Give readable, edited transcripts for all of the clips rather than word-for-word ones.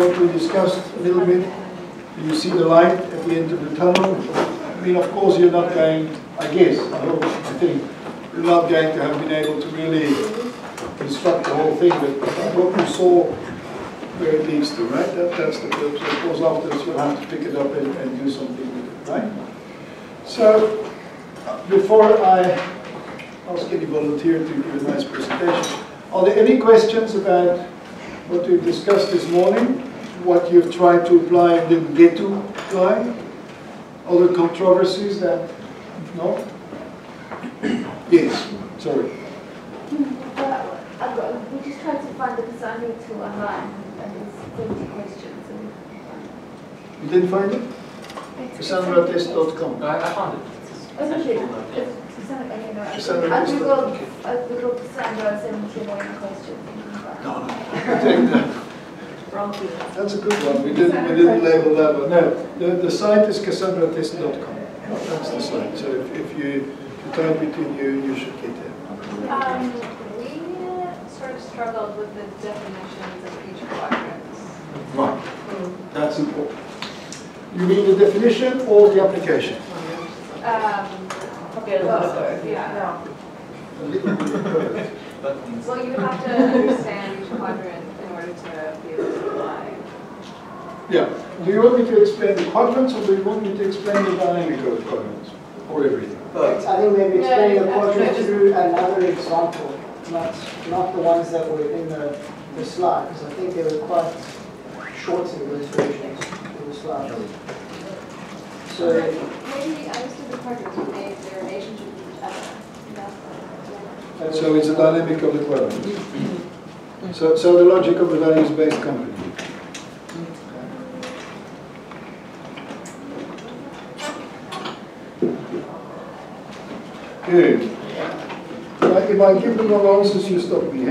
What we discussed a little bit, you see the light at the end of the tunnel. I mean, of course, you're not going, I guess, I think, you're not going to have been able to really construct the whole thing, but what you saw where it leads to, right? That's the purpose. Of course, afterwards you'll have to pick it up and do something with it, right? So, before I ask any volunteer to give a nice presentation, are there any questions about what we've discussed this morning? What you've tried to apply and didn't get to apply? Other controversies that, no? Yes, sorry. We just tried to find the designing tool online and there's 30 questions. You didn't find it? CassandraTest.com. I found it. I googled Cassandra 17 million questions. No, take that. That's a good one. We didn't label that one. No, the site is CassandraTest.com. That's the site. So if you type it in, you should get it. We sort of struggled with the definitions of each quadrant. Right. That's important. You mean the definition or the application? Probably a little, yeah. A little bit of both. Well, you have to understand each quadrant in order to be able to apply. Yeah. Do you want me to explain the quadrants, or do you want me to explain the dynamic of the quadrants, or everything? I think maybe explain the quadrant through another example, not the ones that were in the slide, because I think they were quite short illustrations in the slide. So maybe I understood the quadrants when they their relationship with each other. So it's a dynamic of the quadrant. So the logic of the values-based company. Good. If I give them all answers, you stop me, eh?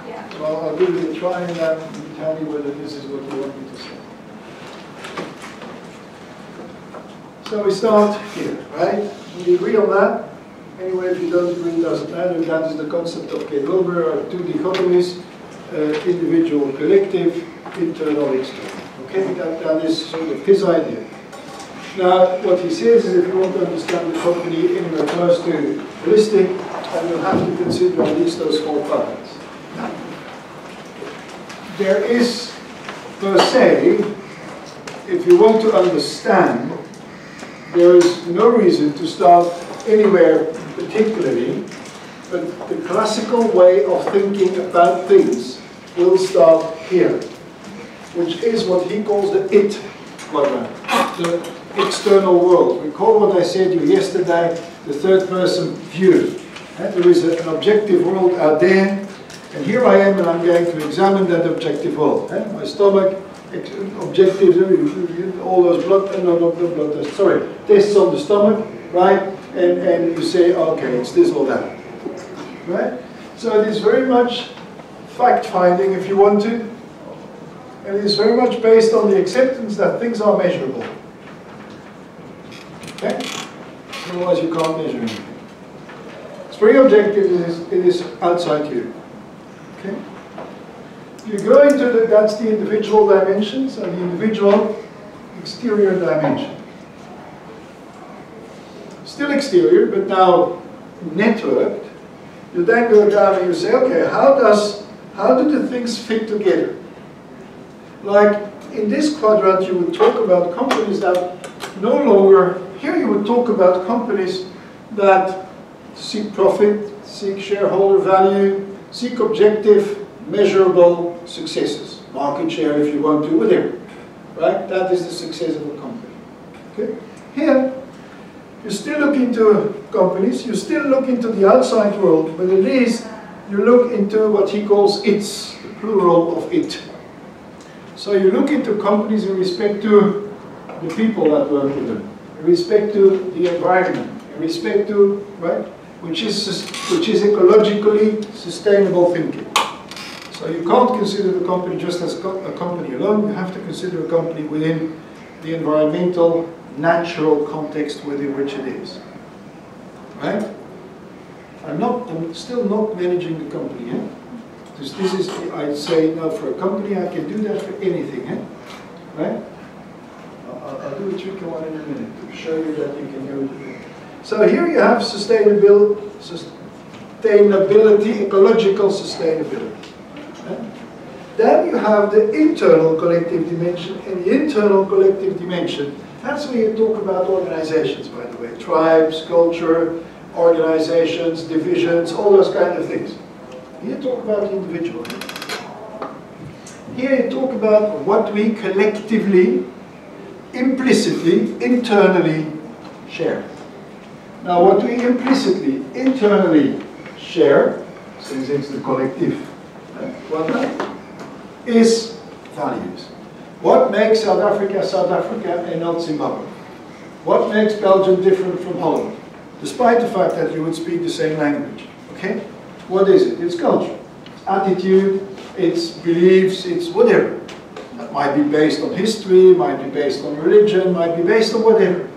Yeah. So I'll give it a try and then tell me whether this is what you want me to say. So we start here, right? We agree on that. Anyway, if you don't agree, it doesn't matter. That is the concept of K. Wilber, two dichotomies, individual, collective, internal, external. Okay, that is sort of his idea. Now, what he says is if you want to understand the company anywhere close to holistic, then you'll have to consider at least those four quadrants. There is, per se, if you want to understand, there is no reason to start anywhere particularly, but the classical way of thinking about things will start here, which is what he calls the it quadrant, the external world. Recall what I said to you yesterday, the third person view. There is an objective world out there, and here I am and I'm going to examine that objective world. My stomach, objective, all those tests on the stomach, right? And you say, okay, it's this or that, right? So it is very much fact-finding, if you want to, and it is very much based on the acceptance that things are measurable. Okay? Otherwise you can't measure anything. It's very objective, it is outside you. Okay? You go into that's the individual dimensions and the individual exterior dimension. Still exterior, but now networked. You then go down and you say, okay, how do the things fit together? Like in this quadrant, you would talk about companies that no longer, here you would talk about companies that seek profit, seek shareholder value, seek objective, measurable successes. Market share, if you want to, whatever. Right? That is the success of a company. Okay? Here, you still look into companies, you still look into the outside world, but at least you look into what he calls its, the plural of it. So you look into companies in respect to the people that work with them, in respect to the environment, in respect to, right, which is ecologically sustainable thinking. So you can't consider the company just as a company alone, you have to consider a company within the environmental, natural context within which it is. Right? I'm still not managing the company, eh? Because this is, I'd say, now for a company, I can do that for anything, eh? Right? I'll do a tricky one in a minute to show you that you can do it. So here you have sustainability, ecological sustainability. Then you have the internal collective dimension, and the internal collective dimension, that's where you talk about organizations, by the way. Tribes, culture, organizations, divisions, all those kind of things. Here you talk about the individual. Here you talk about what we collectively, implicitly, internally share. Now what we implicitly, internally share, since it's the collective, is values. What makes South Africa and not Zimbabwe? What makes Belgium different from Holland? Despite the fact that you would speak the same language. Okay? What is it? It's culture. It's attitude, it's beliefs, it's whatever. That might be based on history, might be based on religion, might be based on whatever.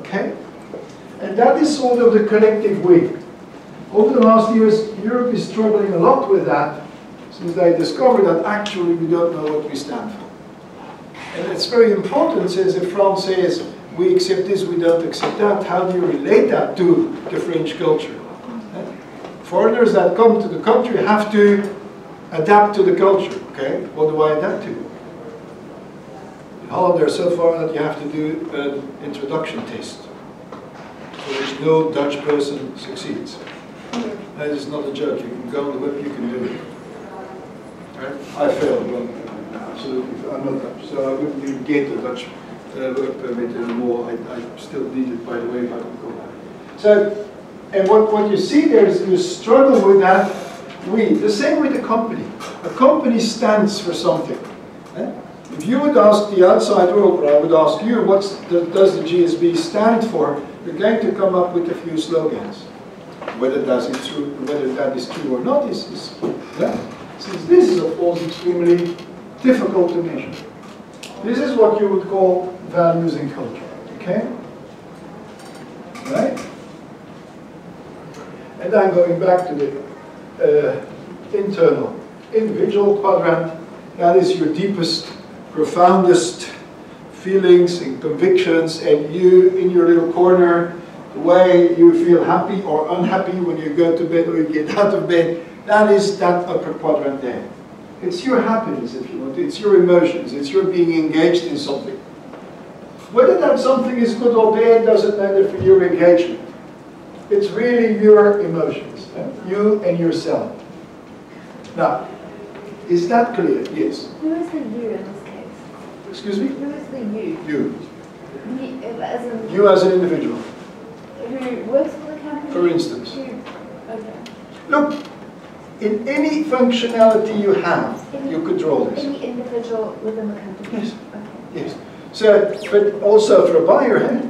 Okay? And that is sort of the collective we. Over the last years, Europe is struggling a lot with that, since they discovered that actually we don't know what we stand for. And it's very important, since if France says, we accept this, we don't accept that, how do you relate that to the French culture? Foreigners that come to the country have to adapt to the culture, okay? What do I adapt to? In Holland, they're so far that you have to do an introduction test. So there's no Dutch person succeeds. That is not a joke. You can go on the web, you can do it. Right? I failed, but absolutely, I'm not Dutch, so I wouldn't even get a Dutch work permit anymore. I still need it, by the way, if I can go back. So, and what you see there is you struggle with that we. The same with the company. A company stands for something. Eh? If you would ask the outside world, or I would ask you, what does the GSB stand for? You're going to come up with a few slogans. Whether that is true or not is yeah. Since this is, of course, extremely difficult to measure. This is what you would call values in culture. Okay? Right? And then going back to the internal individual quadrant, that is your deepest, profoundest feelings and convictions, and you in your little corner, the way you feel happy or unhappy when you go to bed or you get out of bed, that is that upper quadrant there. It's your happiness, if you want. It's your emotions. It's your being engaged in something. Whether that something is good or bad doesn't matter for your engagement. It's really your emotions, you and yourself. Now, is that clear? Yes. Who is the you in this case? Excuse me? Who is the you? You. You as an individual. Who works for the company? For instance. Okay. Look, in any functionality you have, you could draw this. Any individual within the company? Yes. Okay. Yes. So, but also for a buyer,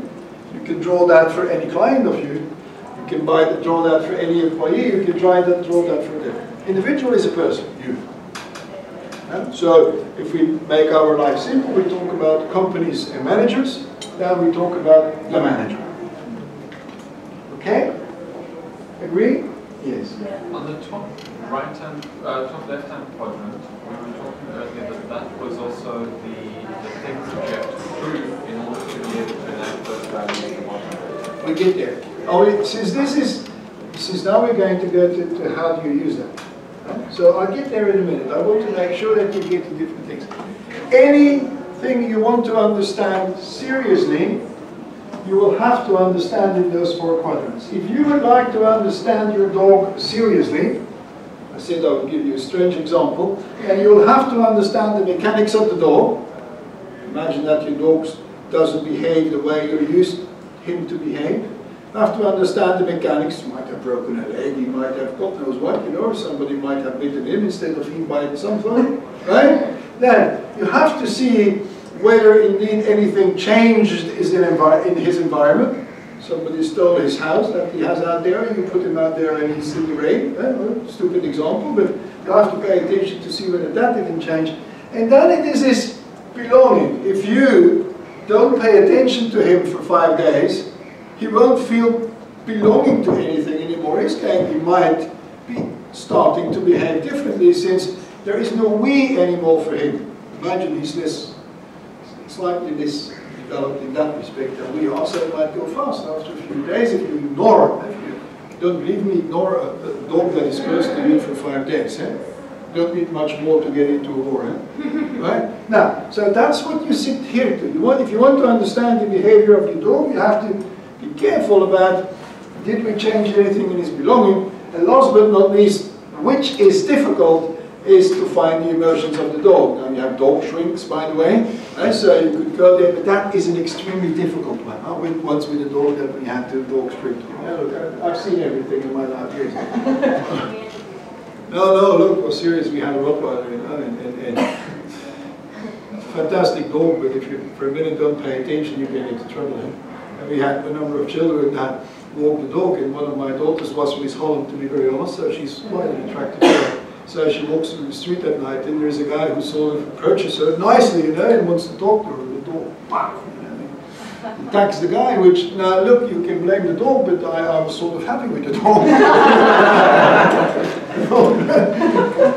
you can draw that for any client of you. You can draw that for any employee. You can draw that for them. Individual is a person, you. So, if we make our life simple, we talk about companies and managers. Now we talk about the manager. Okay? Agree? Yes. Yeah. On the top top left-hand quadrant, we were talking earlier that was also the things that you have to prove in order to be able to enact those values in the model. We get there. Since now we're going to go to how do you use that. So I'll get there in a minute. I want to make sure that you get to different things. Anything you want to understand seriously, you will have to understand in those four quadrants. If you would like to understand your dog seriously, I said I would give you a strange example, and you'll have to understand the mechanics of the dog. Imagine that your dog doesn't behave the way you're used him to behave. You have to understand the mechanics. He might have broken a leg, he might have God knows what, somebody might have bitten him instead of him biting something, right? Then you have to see whether indeed anything changed is in his environment. Somebody stole his house that he has out there, and you put him out there and he's in the rain. Stupid example, but you have to pay attention to see whether that didn't change. And then it is this belonging. If you don't pay attention to him for 5 days, he won't feel belonging to anything anymore. He might be starting to behave differently, since there is no we anymore for him. Imagine he's this, slightly less developed in that respect than we are, so it might go fast after a few days if you ignore, if you don't believe me, ignore a dog that is supposed to live for 5 days. Don't need much more to get into a war. Right? Now, so that's what you sit here to. If you want to understand the behavior of your dog, you have to be careful about, did we change anything in his belonging? And last but not least, which is difficult, is to find the emotions of the dog. Now you have dog shrinks, by the way, so you could go there, but that is an extremely difficult one. I went once with a dog that we had to dog shrink. Look, I've seen everything in my life. Years. No, look, for serious, we had a Rottweiler, and fantastic dog, but if you for a minute don't pay attention, you get into trouble. And we had a number of children that walked the dog, and one of my daughters was from Miss Holland, to be very honest, so she's quite an attractive girl. So she walks through the street at night, and there's a guy who sort of approaches her nicely, and wants to talk to her. The dog, attacks the guy, which, now look, you can blame the dog, but I was sort of happy with the dog.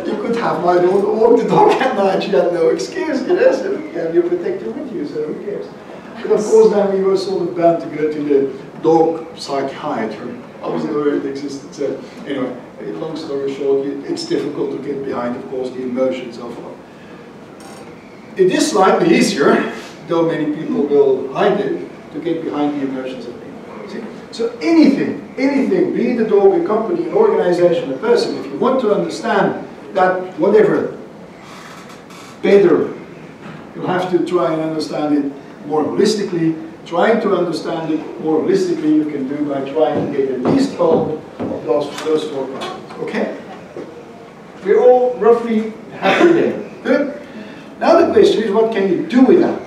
You could have my daughter walk the dog at night, she had no excuse, so you have your protector with you, so who cares? But of course then we were sort of bound to go to the dog psychiatrist. I wasn't aware it existed, so anyway, long story short, it's difficult to get behind, of course, the emotions of it. It is slightly easier, though many people will hide it, to get behind the emotions of people. See? So anything, be it a dog, a company, an organization, a person, if you want to understand that, whatever, better, you'll have to try and understand it more holistically. Trying to understand it more holistically you can do by trying to get at least hold of those 4 problems. Okay? We're all roughly happy there. Good? Now the question is, what can you do with that?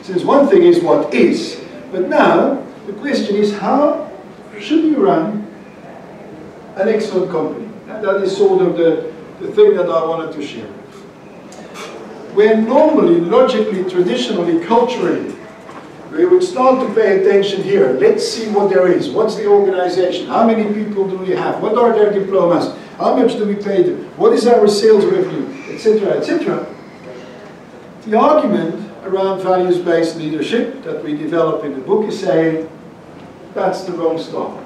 Since one thing is what is, but now the question is, how should you run an excellent company? And that is sort of the thing that I wanted to share. Where normally, logically, traditionally, culturally, we would start to pay attention here. Let's see what there is. What's the organization? How many people do we have? What are their diplomas? How much do we pay them? What is our sales revenue? Etc., etc. The argument around values-based leadership that we develop in the book is saying, that's the wrong start.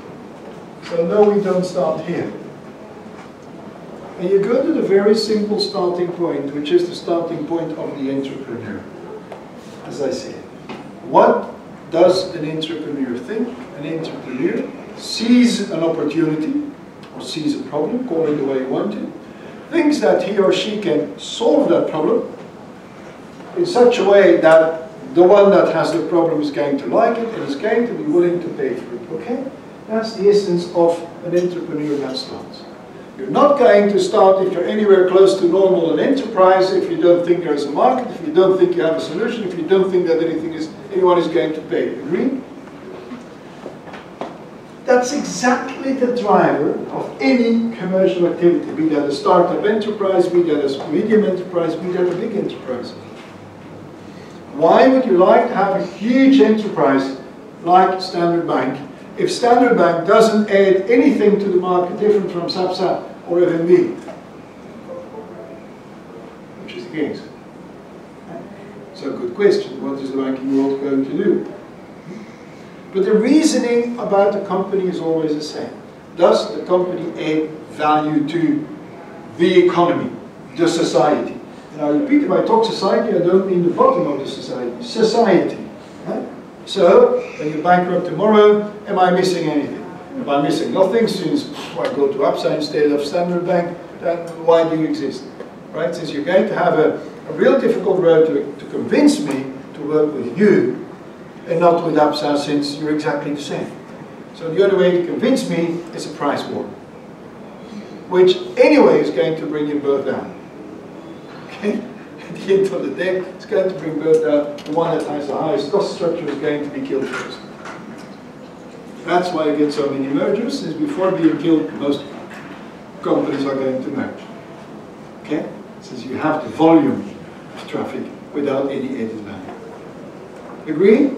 So no, we don't start here. And you go to the very simple starting point, which is the starting point of the entrepreneur. As I said, what does an entrepreneur think? An entrepreneur sees an opportunity, or sees a problem, call it the way you want to, thinks that he or she can solve that problem in such a way that the one that has the problem is going to like it and is going to be willing to pay for it. Okay? That's the essence of an entrepreneur that starts. You're not going to start, if you're anywhere close to normal an enterprise, if you don't think there's a market, if you don't think you have a solution, if you don't think that anyone is going to pay. Agree? That's exactly the driver of any commercial activity, be that a startup enterprise, be that a medium enterprise, be that a big enterprise. Why would you like to have a huge enterprise like Standard Bank if Standard Bank doesn't add anything to the market different from SAPSA or FNB? Which is the case. So good question, what is the banking world going to do? But the reasoning about the company is always the same. Does the company add value to the economy, the society? And I repeat, if I talk society, I don't mean the bottom of the society. Society. Right? So, when you bankrupt tomorrow, am I missing anything? If I'm missing nothing, since I go to APSA instead of Standard Bank, then why do you exist? Right? Since you're going to have a real difficult road to convince me to work with you, and not with APSA, since you're exactly the same. So the other way to convince me is a price war, which anyway is going to bring you both down. Okay? At the end of the day, it's going to bring both down. The one that has the highest cost structure is going to be killed first. That's why you get so many mergers, since before being killed, most companies are going to merge. Okay? Since you have the volume of traffic without any added value. Agree?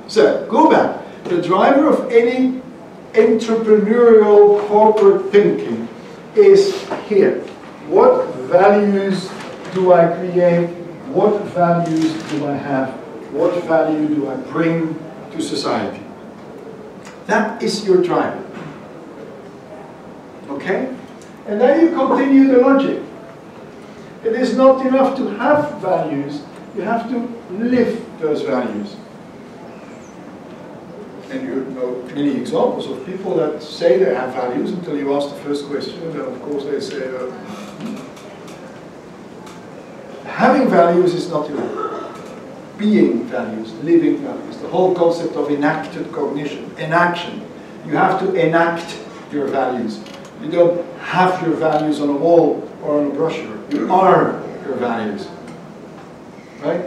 So, go back. The driver of any entrepreneurial corporate thinking is here. What values do I create? What values do I have? What value do I bring to society? That is your driver. Okay? And then you continue the logic. It is not enough to have values, you have to live those values. And you know many examples of people that say they have values until you ask the first question, and then of course they say, having values is not enough. Being values, living values, the whole concept of enacted cognition, enaction. You have to enact your values. You don't have your values on a wall or on a brochure. You are your values. Right?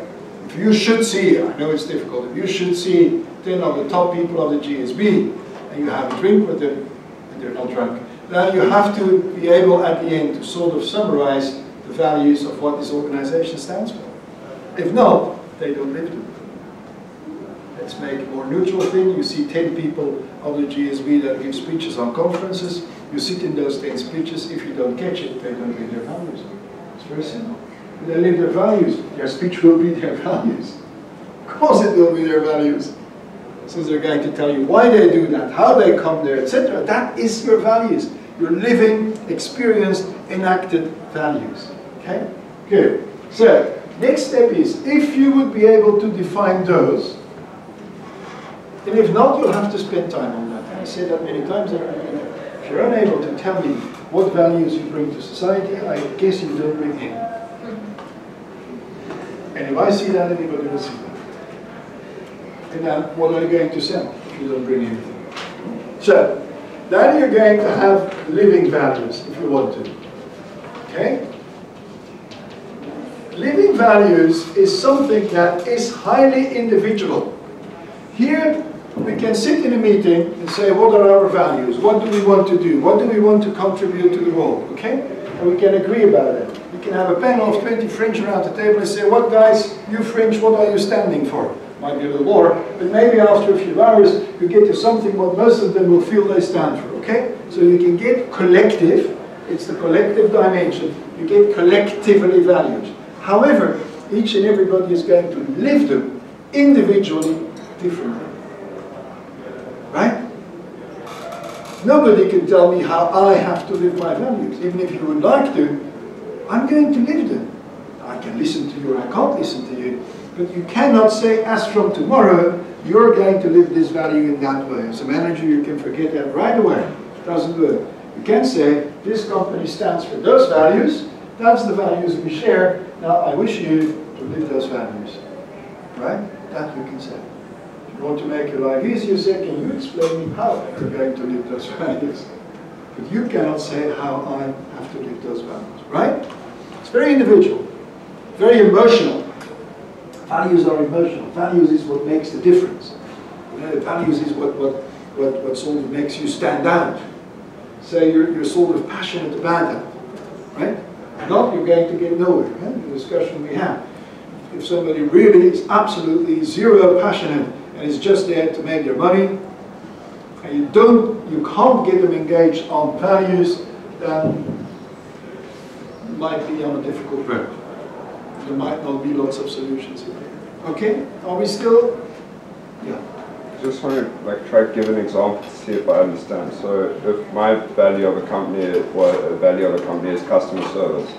If you should see, I know it's difficult, if you should see 10 of the top people of the GSB and you have a drink with them and they're not drunk, then you have to be able at the end to sort of summarize the values of what this organization stands for. If not, they don't live them. Let's make a more neutral thing. You see 10 people of the GSB that give speeches on conferences. You sit in those 10 speeches. If you don't catch it, they don't live their values. It's very simple. If they live their values, their speech will be their values. Of course it will be their values. So they're going to tell you why they do that, how they come there, etc. That is your values. Your living, experienced, enacted values. Okay? Good. So, next step is, if you would be able to define those, and if not, you'll have to spend time on that. I say that many times. If you're unable to tell me what values you bring to society, I guess you don't bring any. And if I see that, anybody will see that. And then, what are you going to sell if you don't bring anything? So, then you're going to have living values, if you want to. Okay? Living values is something that is highly individual. Here, we can sit in a meeting and say, what are our values? What do we want to do? What do we want to contribute to the world? Okay? And we can agree about it. We can have a panel of 20 French around the table and say, what guys, you French, what are you standing for? Might be a little more, but maybe after a few hours, you get to something what most of them will feel they stand for. Okay? So you can get collective, it's the collective dimension, you get collectively values. However, each and everybody is going to live them individually differently. Right? Nobody can tell me how I have to live my values. Even if you would like to, I'm going to live them. I can listen to you or I can't listen to you. But you cannot say, as from tomorrow, you're going to live this value in that way. As a manager, you can forget that right away. It doesn't work. You can say, this company stands for those values. That's the values we share. Now, I wish you to live those values. Right? That you can say. If you want to make your life easier, say, can you explain me how you're going to live those values? But you cannot say how I have to live those values. Right? It's very individual. Very emotional. Values are emotional. Values is what makes the difference. You know, values is what sort of makes you stand out. Say you're sort of passionate about that. Right? If not, you're going to get nowhere. Right? The discussion we have. If somebody really is absolutely zero passionate and is just there to make their money, and you can't get them engaged on values, then you might be on a difficult road. There might not be lots of solutions in there. Okay? Are we still? Yeah. Just want to try to give an example to see if I understand. So if my value of a company, is customer service,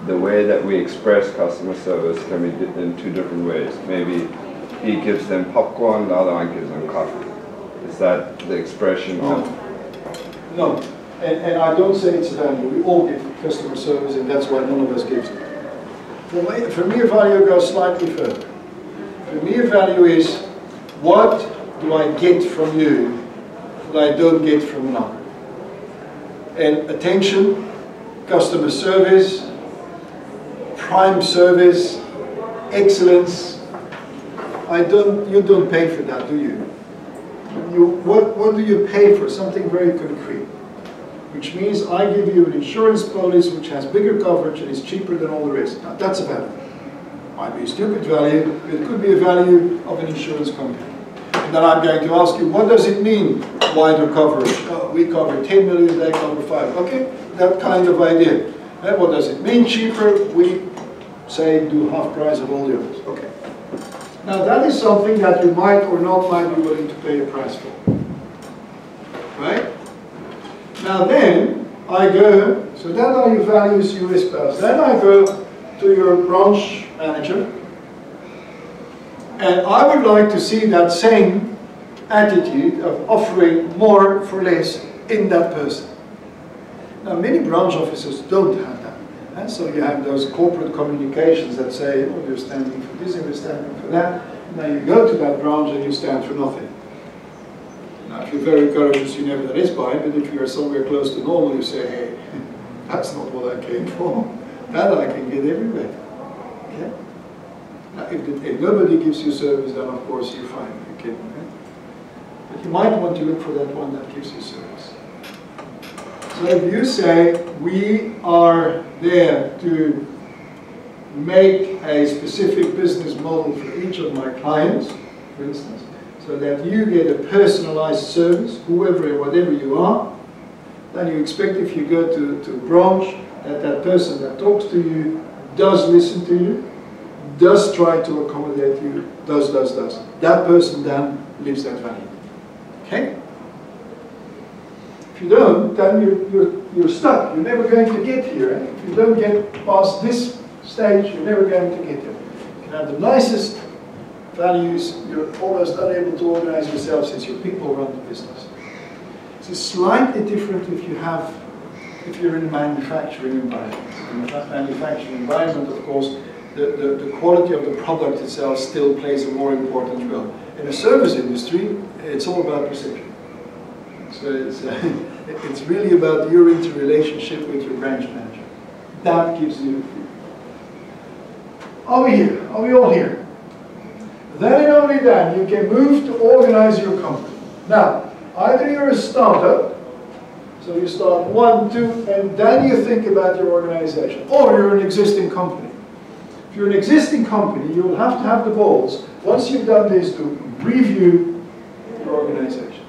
the way that we express customer service can be in two different ways. Maybe he gives them popcorn, the other one gives them coffee. Is that the expression of? No. And I don't say it's a value. We all give customer service, and that's why none of us gives it. For me, a value goes slightly further. For me, a value is, what do I get from you that I don't get from another? And attention, customer service, prime service, excellence. You don't pay for that, do you? What do you pay for? Something very concrete. Which means I give you an insurance policy which has bigger coverage and is cheaper than all the rest. Now that's a value. Might be a stupid value, but it could be a value of an insurance company. And then I'm going to ask you, what does it mean, wider coverage? Oh, we cover 10 million, they cover 5. Okay, that kind of idea. And what does it mean, cheaper? We say do half price of all the others. Okay. Now that is something that you might or not might be willing to pay a price for. Right? Now then, I go, so that are your values, your risk balance. Then I go to your branch manager, and I would like to see that same attitude of offering more for less in that person. Now many branch officers don't have that. And so you have those corporate communications that say, oh, you're standing for this and you're standing for that. Now you go to that branch and you stand for nothing. Now if you're very courageous, you never that is by, but if you are somewhere close to normal, you say, hey, that's not what I came for. That I can get everywhere. Okay? Now if nobody gives you service, then of course you're fine. You're kidding, right? But you might want to look for that one that gives you service. So if you say, we are there to make a specific business model for each of my clients, for instance, so that you get a personalized service, whoever and whatever you are, then you expect if you go to a branch, that that person that talks to you does listen to you, does try to accommodate you, does. That person then lives that value. Okay? If you don't, then you're stuck. You're never going to get here. Eh? If you don't get past this stage, you're never going to get there. You can have the nicest values, you're almost unable to organize yourself since your people run the business. It's slightly different if you're in a manufacturing environment. In a manufacturing environment, of course, the quality of the product itself still plays a more important role. In a service industry, it's all about perception. So it's really about your interrelationship with your branch manager. That gives you. Are we here? Are we all here? Then and only then you can move to organize your company. Now, either you're a startup, so you start 1, 2, and then you think about your organization, or you're an existing company. If you're an existing company, you will have to have the balls, once you've done this, to review your organization.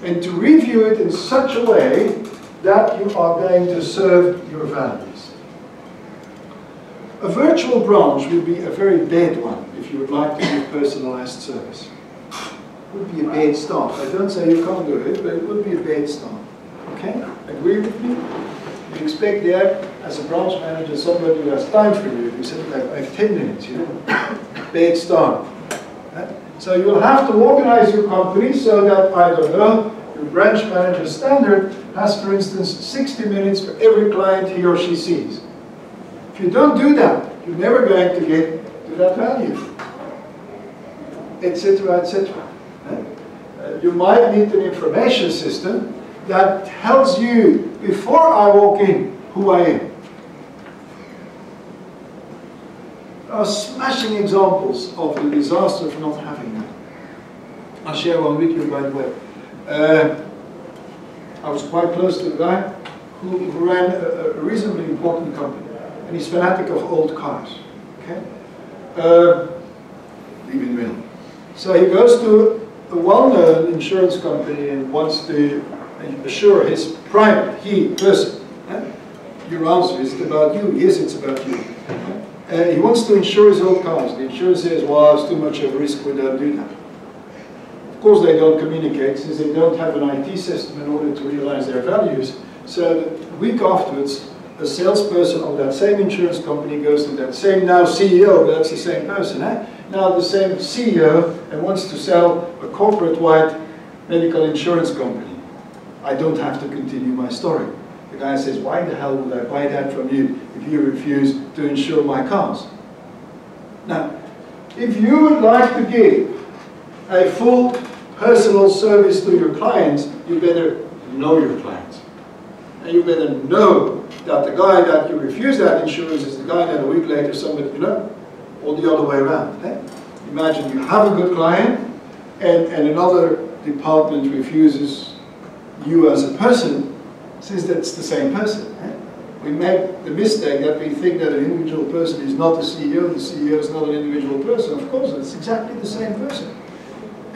And to review it in such a way that you are going to serve your values. A virtual branch would be a very bad one if you would like to give personalized service. It would be a bad start. I don't say you can't do it, but it would be a bad start. Okay? Agree with me? You expect there, as a branch manager, somebody who has time for you. You said, like, I have 10 minutes, you know? Bad start. Right? So you'll have to organize your company so that, I don't know, your branch manager standard has, for instance, 60 minutes for every client he or she sees. If you don't do that, you're never going to get to that value, etc., etc. You might need an information system that tells you, before I walk in, who I am. There are smashing examples of the disaster of not having that. I'll share one with you, by the way. I was quite close to a guy who ran a reasonably important company, and he's fanatic of old cars. Okay, leave it real. So he goes to a well-known insurance company and wants to assure his private, person. Your answer, is it about you? Yes, it's about you. He wants to insure his old cars. The insurer says, well, it's too much of a risk, we don't do that. Of course they don't communicate, since they don't have an IT system in order to realize their values. So the week afterwards, a salesperson of that same insurance company goes to that same now CEO, but that's the same person, now the same CEO, and wants to sell a corporate-wide medical insurance company. I don't have to continue my story. The guy says, why the hell would I buy that from you if you refuse to insure my cars? Now, if you would like to give a full personal service to your clients, you better know your clients. And you better know that the guy that you refuse that insurance is the guy that a week later somebody, you know, or the other way around. Imagine you have a good client and another department refuses you as a person, since that's the same person. We make the mistake that we think that an individual person is not the CEO is not an individual person. Of course, it's exactly the same person.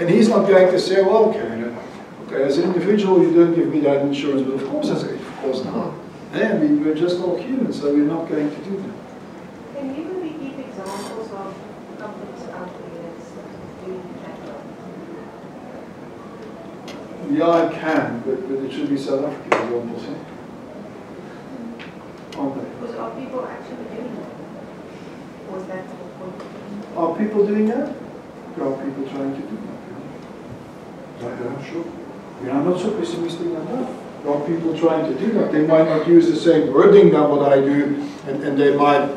And he's not going to say, well, okay, as an individual you don't give me that insurance, but of course I say, of course not. I mean, we're just all humans, so we're not going to do that. Can you maybe give examples of companies out there that's doing that? Yeah, I can, but it should be South African examples. Aren't they? Because are people actually doing it? Or is that the point? Are people doing that? There are people trying to do that. Yeah, sure. Yeah, I'm not so pessimistic on that. There are people trying to do that. They might not use the same wording than what I do, and they might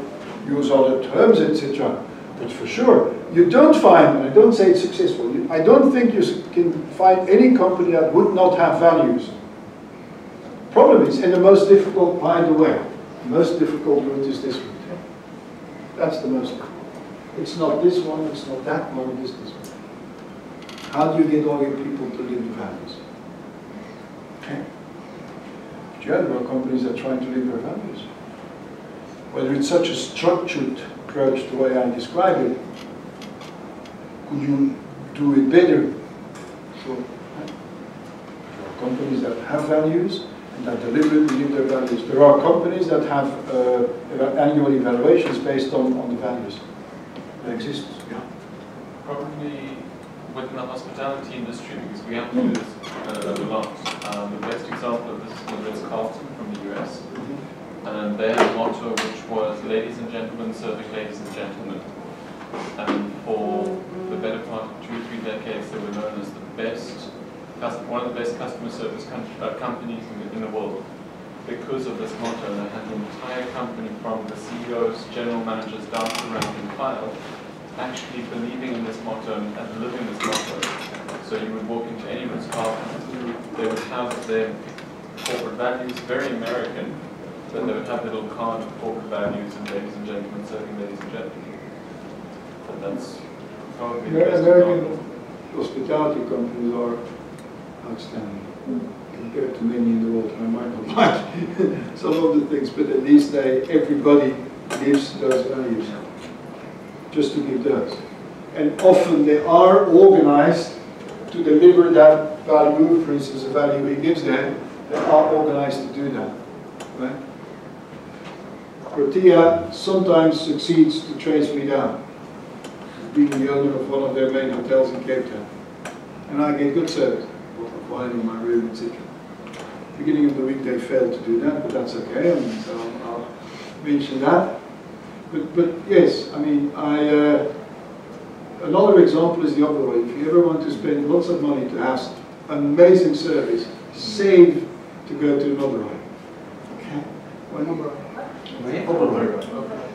use other terms, etc. But for sure, you don't find, and I don't say it's successful, I don't think you can find any company that would not have values. Problem is, and the most difficult, by the way, the most difficult route is this route. That's the most difficult. It's not this one, it's not that one, it is this one. How do you get all your people to live the values? Okay. But yeah, there are companies that are trying to live their values. Whether it's such a structured approach the way I describe it, could you do it better? Sure. There are companies that have values and that deliberately live their values. There are companies that have annual evaluations based on the values. That exists, yeah. Probably within the hospitality industry, because we have to do this a lot. The best example of this is the Ritz-Carlton from the US. And they had a motto which was, ladies and gentlemen serving ladies and gentlemen. And for the better part of 2 or 3 decades, they were known as the best, one of the best customer service companies in the world. Because of this motto, they had the entire company from the CEOs, general managers, down to the rank and file, actually believing in this motto and living this motto. So you would walk into any Ritz-Carlton, they would have their corporate values, very American, but they would have a little card of corporate values and ladies and gentlemen serving ladies and gentlemen. And that's probably the best American hospitality companies are outstanding compared to many in the world. I might not like some of the things, but at least everybody gives those values. Just to give those. And often they are organized to deliver that value. For instance, the value he gives them, they are organized to do that. Right? Protea sometimes succeeds to chase me down, being the owner of one of their main hotels in Cape Town. And I get good service, wine in my room, etc. Beginning of the week they failed to do that, but that's okay, so I'll mention that. But yes, I mean, another example is the Oberoi. If you ever want to spend lots of money to have amazing service, save to go to an Oberoi. Okay? What Oberoi?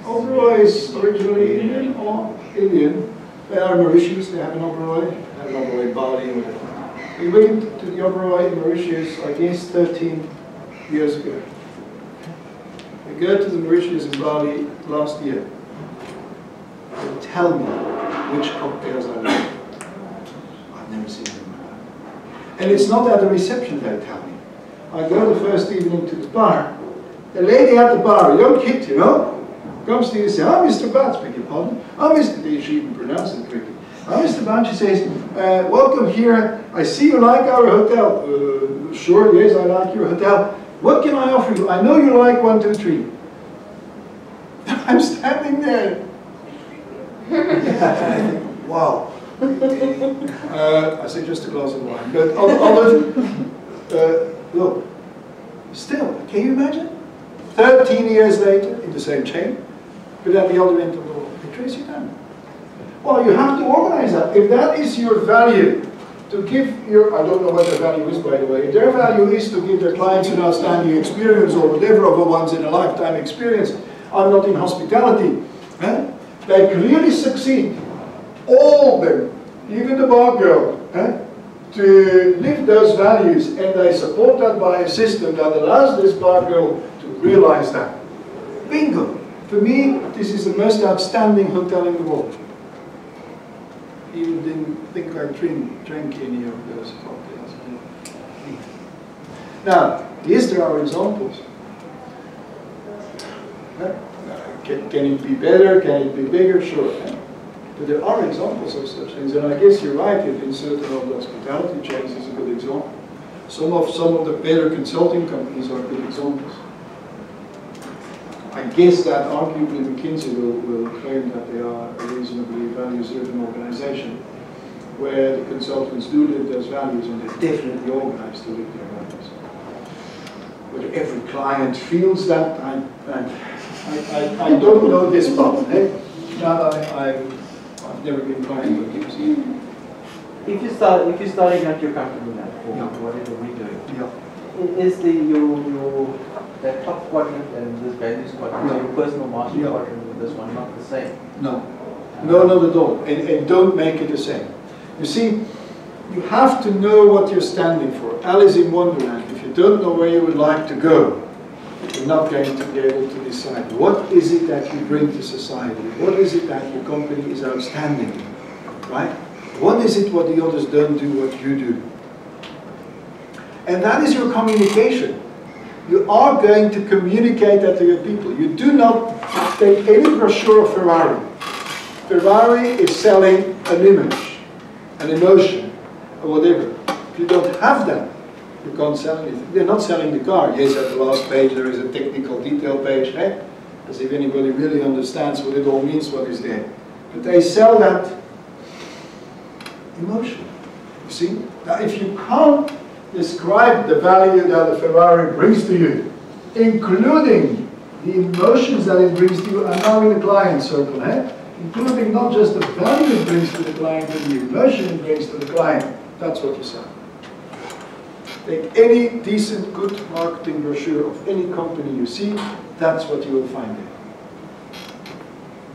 Oberoi is originally Indian or Indian. They are Mauritius, they have an Oberoi. They have an Oberoi in Bali and whatever. We went to the Oberoi in Mauritius, I guess 13 years ago. We go to the Mauritius in Bali last year. They tell me which cocktails I like. I've never seen them like that. And it's not at the reception they tell me. I go the first evening to the bar. The lady at the bar, a young kid, you know, comes to you and says, "Oh, Mr. Baets, beg your pardon. Oh, Mr. She even pronounced it correctly. Oh, Mr. Baets," she says, "welcome here. I see you like our hotel." "Sure, yes, I like your hotel. What can I offer you? I know you like 1, 2, 3. I'm standing there. Wow. I say just a glass of wine. But look, still, can you imagine? 13 years later, in the same chain, but at the other end of the world, they trace you down. Well, you have to organize that. If that is your value, to give your, I don't know what their value is, by the way, if their value is to give their clients an outstanding experience or whatever of a once-in-a-lifetime experience, I'm not in hospitality. They clearly succeed, all of them, even the bar girl, to live those values, and they support that by a system that allows this bar girl to realize that. Bingo! For me, this is the most outstanding hotel in the world. Even didn't think I drank any of those cocktails. Now, yes, there are examples. Can it be better? Can it be bigger? Sure. But there are examples of such things, and I guess you're right, that in certain of the hospitality chains is a good example. Some of the better consulting companies are good examples. I guess that arguably McKinsey will claim that they are a reasonably values-driven organization, where the consultants do live those values and they're definitely organized to live their values. Whether every client feels that, I don't know this part. Eh? I've never been client with McKinsey. If you're starting at your company now, or Yeah. whatever we're doing, Yeah. is that top quadrant and this values quadrant, No. so your personal mastery Yeah. quadrant with this one not the same? No. No, not at all. And don't make it the same. You see, you have to know what you're standing for. Alice in Wonderland. If you don't know where you would like to go, you're not going to be able to decide what is it that you bring to society. What is it that your company is outstanding in, right? What is it what the others don't do what you do? And that is your communication. You are going to communicate that to your people. You do not take any brochure of Ferrari. Ferrari is selling an image, an emotion, or whatever. If you don't have that, you can't sell anything. They're not selling the car. Yes, at the last page there is a technical detail page, eh? As if anybody really understands what it all means, what is there. But they sell that emotion. You see? Now if you can't describe the value that a Ferrari brings to you, including the emotions that it brings to you, and now in the client circle, eh? Including not just the value it brings to the client, but the emotion it brings to the client, that's what you sell. Take any decent, good marketing brochure of any company you see, that's what you will find there.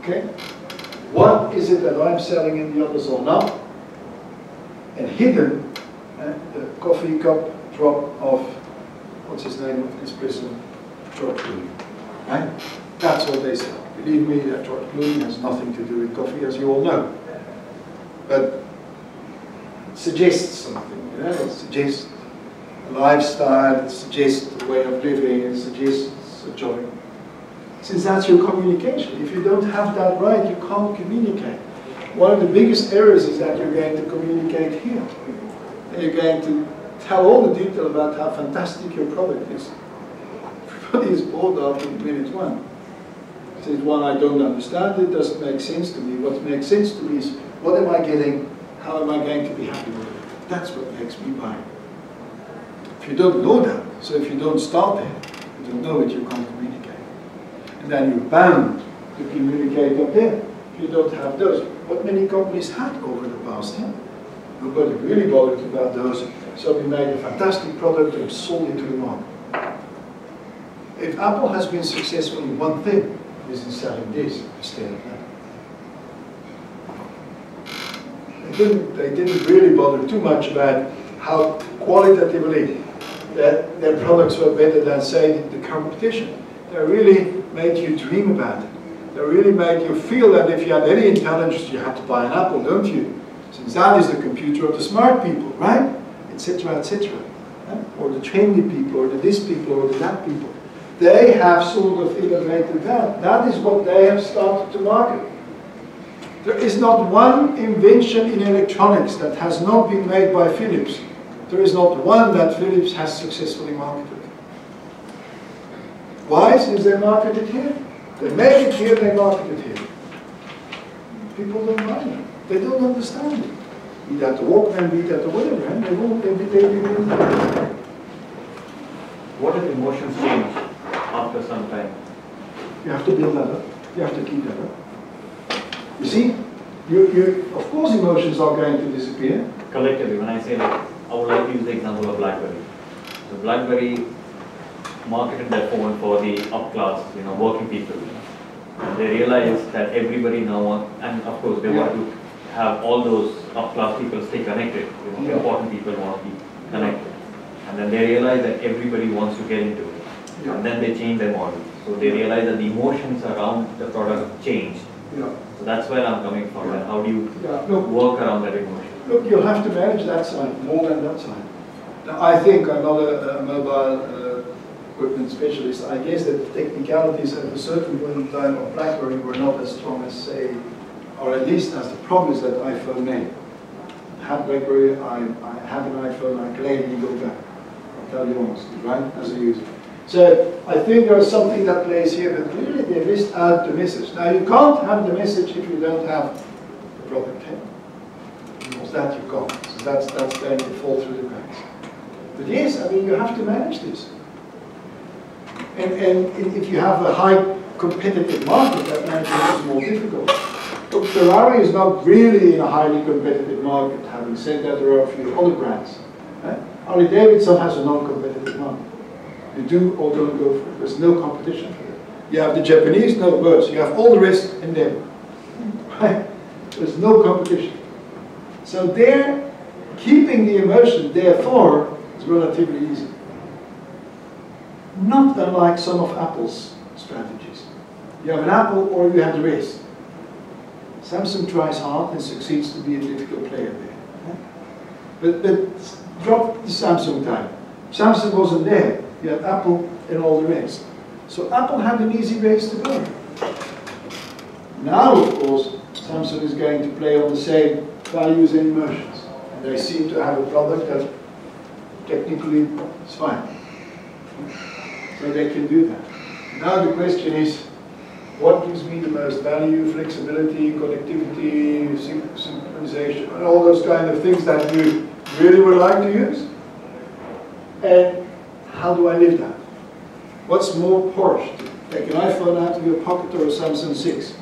Okay? What is it that I'm selling and the others are not? And hidden, the coffee cup drop of, what's his name of this person? George Clooney. Right? That's what they sell. Believe me, that George Clooney has nothing to do with coffee, as you all know. But it suggests something, you know? It suggests a lifestyle, it suggests a way of living, it suggests a joy. Since that's your communication. If you don't have that right, you can't communicate. One of the biggest errors is that you're going to communicate here. And you're going to tell all the detail about how fantastic your product is. Everybody is bored after minute one. Since one, I don't understand it, doesn't make sense to me. What makes sense to me is, what am I getting? How am I going to be happy with it? That's what makes me buy. If you don't know that, so if you don't start there, you don't know it, you can't communicate. And then you're bound to communicate up there. If you don't have those. What many companies had over the past, yeah? Nobody really bothered about those. So we made a fantastic product and sold it to the market. If Apple has been successful in one thing, it is in selling this instead of that. They didn't really bother too much about how qualitatively their products were better than, say, the competition. They really made you dream about it. They really made you feel that if you had any intelligence, you had to buy an Apple, don't you? Since that is the computer of the smart people, right? Etc., etc. Or the trendy people, or the this people, or the that people. They have sort of innovated that. That is what they have started to market. There is not one invention in electronics that has not been made by Philips. There is not one that Philips has successfully marketed. Why? Since they market it here. They make it here, they market it here. People don't buy it. They don't understand it. Be that the Walkman, be that the whatever, and they won't, they What if emotions change after some time? You have to build that up. You have to keep that up. You see, of course emotions are going to disappear. Collectively, when I say like, I would like to use the example of BlackBerry. So BlackBerry marketed their phone for the upclass, working people. And they realized that everybody now wants, and of course they want to have all those upclass people stay connected. Important people want to be connected. And then they realized that everybody wants to get into it. And then they changed their model. So they realized that the emotions around the product changed. So that's where I'm coming from. And how do you work around that emotion? Look, you'll have to manage that side more than that side. Now, I think I'm not a mobile equipment specialist. I guess that the technicalities at a certain point in time of BlackBerry were not as strong as, say, or at least has the promise that iPhone name. I have BlackBerry, I have an iPhone, I gladly go back. I'll tell you honestly, right, as a user. So I think there's something that plays here, but clearly they missed out the message. Now you can't have the message if you don't have the product here. Because that you can't. So that's going to fall through the cracks. But yes, I mean, you have to manage this. And if you have a high competitive market, that management is more difficult. But Ferrari is not really in a highly competitive market. Having said that, there are a few other brands. Harley Davidson has a non-competitive market. You do or don't go for it. There's no competition for it. You have the Japanese, no words. You have all the rest in them. Right? There's no competition. So there, keeping the immersion, therefore, is relatively easy. Not unlike some of Apple's strategies. You have an Apple or you have the rest. Samsung tries hard and succeeds to be a difficult player there. But drop the Samsung time. Samsung wasn't there. You had Apple and all the rest. So Apple had an easy race to go. Now, of course, Samsung is going to play on the same values and emotions. And they seem to have a product that technically is fine. So they can do that. Now the question is, what gives me the most value, flexibility, connectivity, synchronization, and all those kind of things that you really would like to use? And how do I live that? What's more Porsche? Take an iPhone out of your pocket or a Samsung 6?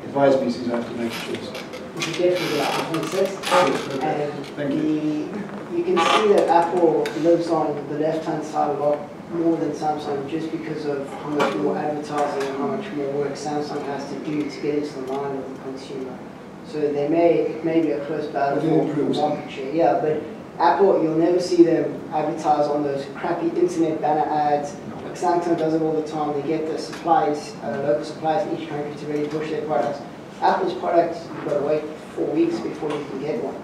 Advise me since I have to make a choice. You should definitely get iPhone 6. And Thank you. you can see that Apple lives on the left-hand side a lot more than Samsung just because of how much more advertising and how much more work Samsung has to do to get into the mind of the consumer. So it may be a close battle for market share. Yeah, but Apple, you'll never see them advertise on those crappy internet banner ads. Like Samsung does it all the time. They get the suppliers, local suppliers in each country to really push their products. Apple's products, you've got to wait 4 weeks before you can get one.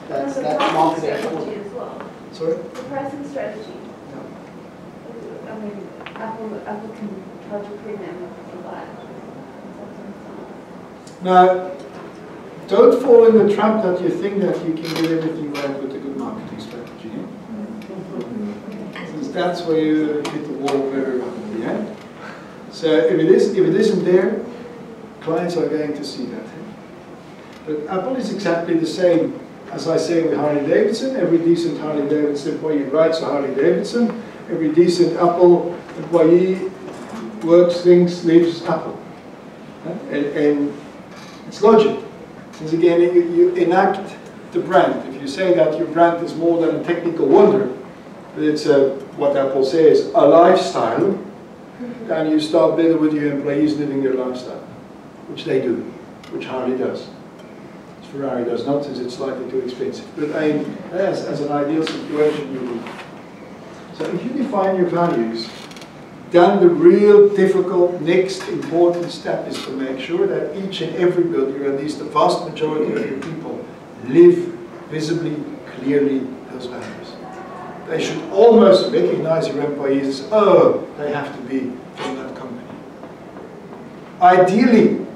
That's marketing. Strategy as well. Sorry? The pricing strategy. I mean, Apple can charge a premium for that. Now, don't fall in the trap that you think that you can get everything right with a good marketing strategy. Since that's where you hit the wall very rapidly. Yeah? So if it isn't there, clients are going to see that. But Apple is exactly the same as I say with Harley Davidson. Every decent Harley Davidson employee writes a Harley Davidson. Every decent Apple employee works, thinks, lives Apple. And it's logic. Since again, you enact the brand. If you say that your brand is more than a technical wonder, but it's what Apple says, a lifestyle, then you start better with your employees living their lifestyle, which they do, which Harley does. Ferrari does not, since it's slightly too expensive. But as an ideal situation, you do. So if you define your values, then the real difficult next important step is to make sure that each and every builder, or at least the vast majority of your people, live visibly, clearly those values. They should almost recognize your employees as, oh, they have to be from that company. Ideally,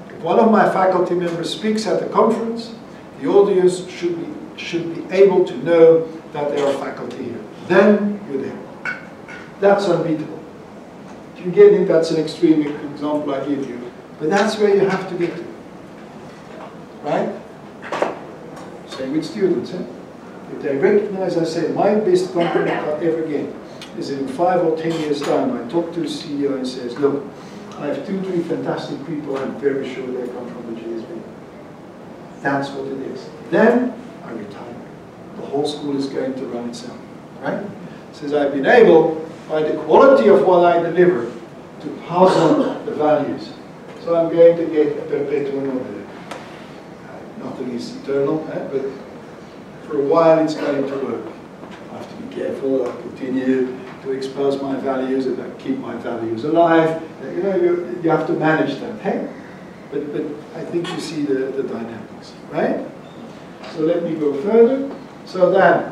if one of my faculty members speaks at a conference, the audience should be able to know that there are faculty here. Then you're there. That's unbeatable. If you get it, that's an extreme example I give you. But that's where you have to get to. Right? Same with students. Eh? If they recognize, I say, my best compliment I'll ever get is in 5 or 10 years' time, I talk to a CEO and says, look, I have 2, 3 fantastic people, I'm very sure they come from the GSB. That's what it is. Then I retire. The whole school is going to run itself. Right? Since I've been able, by the quality of what I deliver, to pass on the values. So I'm going to get a perpetual mobility. Nothing is eternal, but for a while it's going to work. I have to be careful, I continue to expose my values and I keep my values alive. You know, you have to manage that, hey? But I think you see the dynamics, right? So let me go further. So then,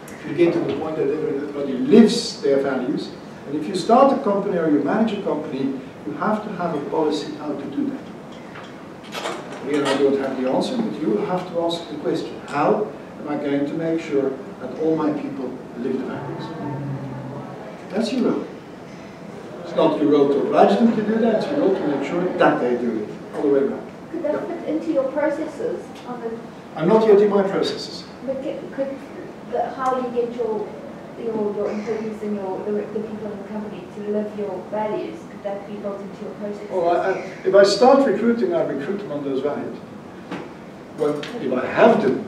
if you get to the point that everybody lives their values, and if you start a company or you manage a company, You have to have a policy how to do that. Again, I don't have the answer, but you have to ask the question, how am I going to make sure that all my people live the values? That's your role. It's not your role to oblige them to do that, it's your role to make sure that they do it, all the way around. Could that fit into your processes on the, I'm not yet in my processes. how you get your employees and the people in the company to live your values? Could that be built into your processes? Well, if I start recruiting, I recruit them on those values. Well, if I have to,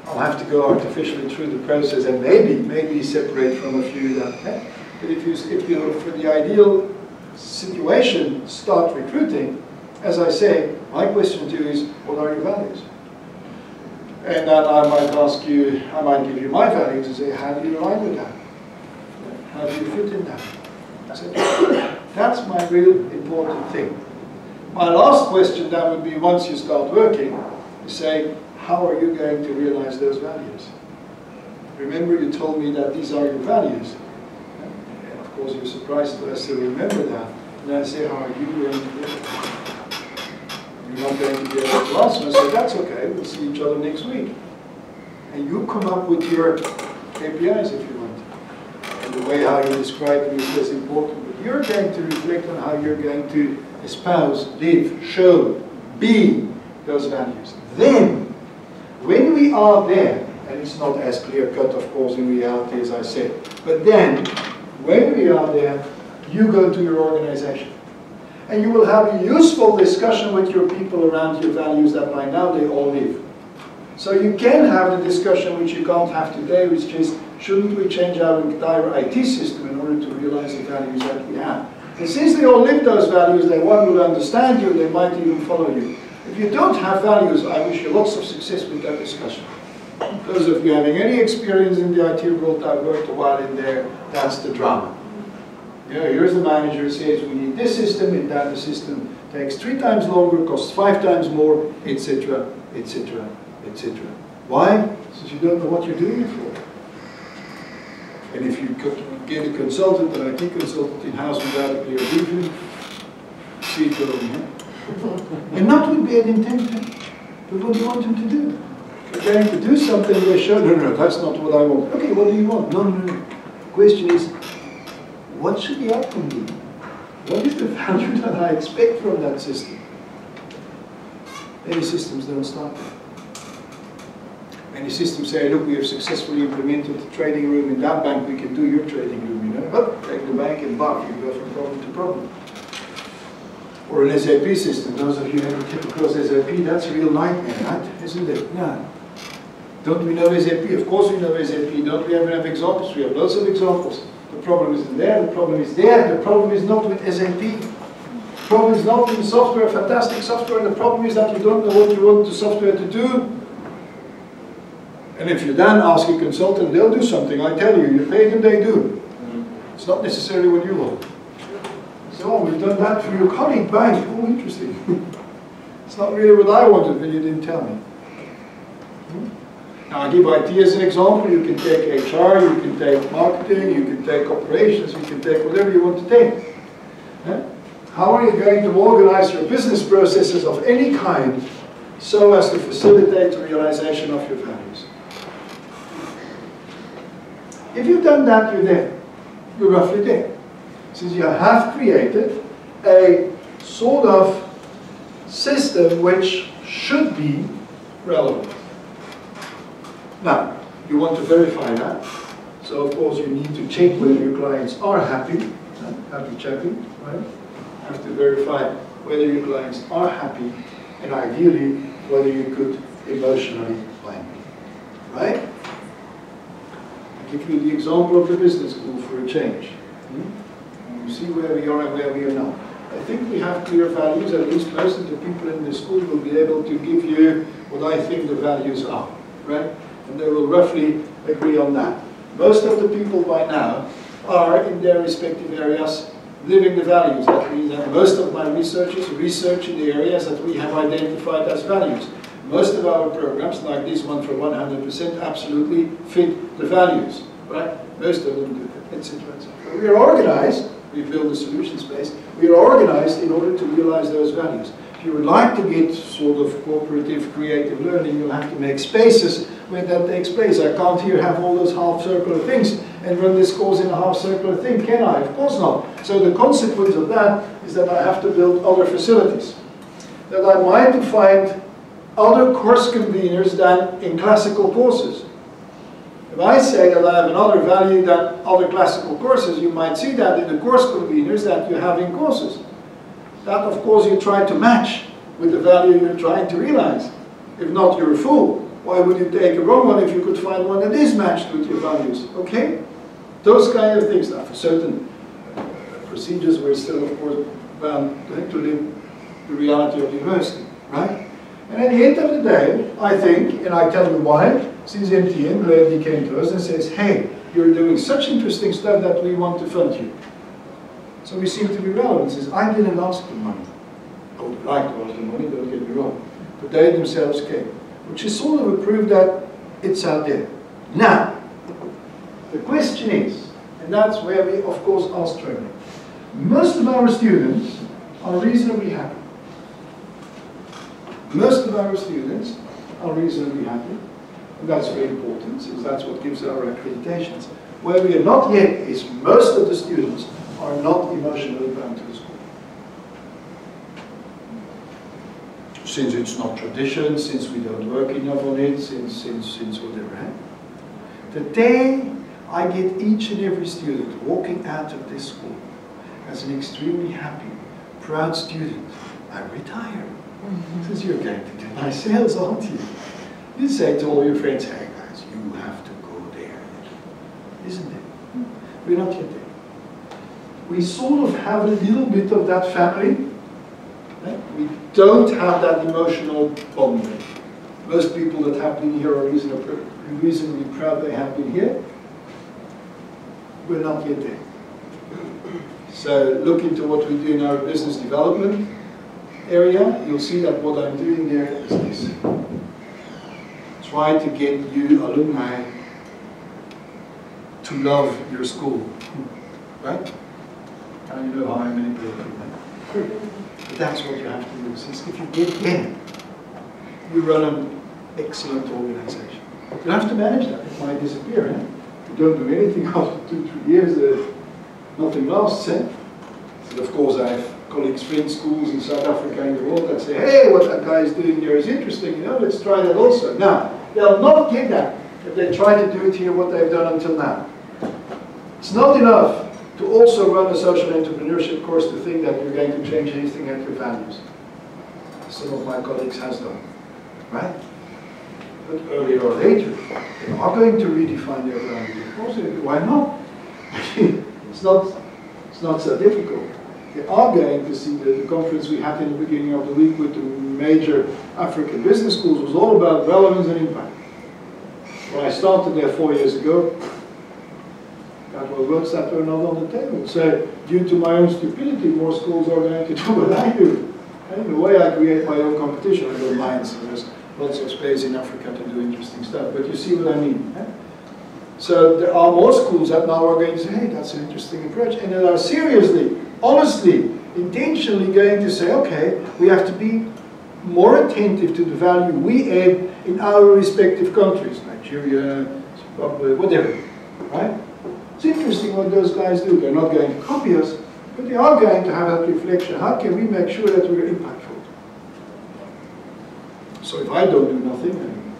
I'll have to go artificially through the process and maybe separate from a few that. But if you, for the ideal situation, start recruiting, as I say, my question to you is, what are your values? And then I might ask you, I might give you my values and say, how do you align with that? How do you fit in that? That's my real important thing. My last question then would be, once you start working, you say, how are you going to realize those values? Remember, you told me that these are your values. And of course, you're surprised that I still remember that. And then I say, how are you going to do it? You're not going to be able to answer. I say, that's okay, we'll see each other next week. And you come up with your KPIs if you want. And the way how you describe them is less important. But you're going to reflect on how you're going to espouse, live, show, be those values. Then, when we are there, and it's not as clear-cut, of course, in reality, as I said, but then, when we are there, you go to your organization. And you will have a useful discussion with your people around your values that by now they all live. So you can have the discussion which you can't have today, which is, shouldn't we change our entire IT system in order to realize the values that we have? And since they all live those values, they one will understand you, they might even follow you. If you don't have values, I wish you lots of success with that discussion. Those of you having any experience in the IT world, I've worked a while in there, that's the drama. You know, here's the manager says we need this system, and that the system takes 3 times longer, costs 5 times more, etc., etc., etc. Why? Since you don't know what you're doing it for. And if you get a consultant, an IT consultant in-house without a clear briefing, see it going, yeah? And not with bad intent, but what do you want them to do? They're going to do something, they show, no, that's not what I want. Okay, what do you want? No. The question is, what should the outcome be? What is the value that I expect from that system? Many systems don't start there. Many systems say, look, we have successfully implemented the trading room in that bank, we can do your trading room, you know. Oh, take the bank and buck, you go from problem to problem. Or an SAP system, those of you who ever came across SAP, that's a real nightmare, right? Isn't it? Yeah. Don't we know SAP? Of course we know SAP. Don't we ever have examples? We have lots of examples. The problem isn't there, the problem is there. The problem is not with SAP. The problem is not with the software, fantastic software. The problem is that you don't know what you want the software to do. And if you then ask a consultant, they'll do something. I tell you, you pay them, they do. It's not necessarily what you want. So, we've done that for your colleague bank. Oh, interesting. It's not really what I wanted, but you didn't tell me. Now, I give IT as an example. You can take HR, you can take marketing, you can take operations, you can take whatever you want to take. Yeah? How are you going to organize your business processes of any kind so as to facilitate the realization of your values? If you've done that, you're there. You're roughly there. Since you have created a sort of system which should be relevant. Now, you want to verify that. So of course you need to check whether your clients are happy. Happy checking, right? You have to verify whether your clients are happy, and ideally whether you could emotionally blame them. Right? I'll give you the example of the business school for a change. You see where we are and where we are now. I think we have clear values, at least most of the people in the school will be able to give you what I think the values are, right? And they will roughly agree on that. Most of the people by now are in their respective areas living the values. That means that most of my researchers research in the areas that we have identified as values. Most of our programs, like this one for 100%, absolutely fit the values, right? Most of them do, etc. We are organized We build a solution space. We are organized in order to realize those values. If you would like to get sort of cooperative, creative learning, you'll have to make spaces where that takes place. I can't here have all those half-circular things and run this course in a half-circular thing, can I? Of course not. So the consequence of that is that I have to build other facilities. That I might find other course conveners than in classical courses. If I say that I have another value than other classical courses, you might see that in the course conveners that you have in courses. That, of course, you try to match with the value you're trying to realize. If not, you're a fool. Why would you take a wrong one if you could find one that is matched with your values? Okay? Those kind of things. Now, for certain procedures, we're still, of course, bound to live the reality of the university, right? And at the end of the day, I think, and I tell you why, since MTN gladly came to us and says, hey, you're doing such interesting stuff that we want to fund you. So we seem to be relevant. Says, I didn't ask for money. I would like to ask the money, don't get me wrong. But they themselves came. Which is sort of a proof that it's out there. Now, the question is, and that's where we, of course, are struggling. Most of our students are reasonably happy. Most of our students are reasonably happy. And that's very important, since that's what gives our accreditations. Where we are not yet is most of the students are not emotionally bound to the school. Since it's not tradition, since we don't work enough on it, since whatever. Eh? The day I get each and every student walking out of this school as an extremely happy, proud student, I retire. Since you're going to do nice sales, aren't you? You say to all your friends, hey guys, you have to go there. Isn't it? We're not yet there. We sort of have a little bit of that family. Right? We don't have that emotional bonding. Most people that have been here are reasonably proud they have been here. We're not yet there. So look into what we do in our business development area. You'll see that what I'm doing there is this. Try to get you alumni to love your school. Right? And you know how I manipulate people. But that's what you have to do. Since if you get there, you run an excellent organization. You have to manage that. It might disappear. Eh? If you don't do anything after 2-3 years, nothing lasts. Eh? So of course, I have colleagues, friends, schools in South Africa and the world that say, hey, what that guy is doing there is interesting. You know, let's try that also. Now, they'll not get that if they try to do it here what they've done until now. It's not enough to also run a social entrepreneurship course to think that you're going to change anything at your values. Some of my colleagues has done, right? But earlier or later, they are going to redefine their values. Of course, why not? it's not so difficult. They are going to see the conference we had in the beginning of the week with the major African business schools was all about relevance and impact. When I started there 4 years ago, that were words that were not on the table. So, due to my own stupidity, more schools are going to do what I do. And in a way, I create my own competition. I don't mind, so there's lots of space in Africa to do interesting stuff. But you see what I mean. Eh? So, there are more schools that now are going to say, hey, that's an interesting approach. And that are seriously, honestly, intentionally going to say, okay, we have to be more attentive to the value we add in our respective countries. Nigeria, Zimbabwe, whatever. Right? It's interesting what those guys do. They're not going to copy us, but they are going to have that reflection. How can we make sure that we're impactful? So if I don't do nothing, then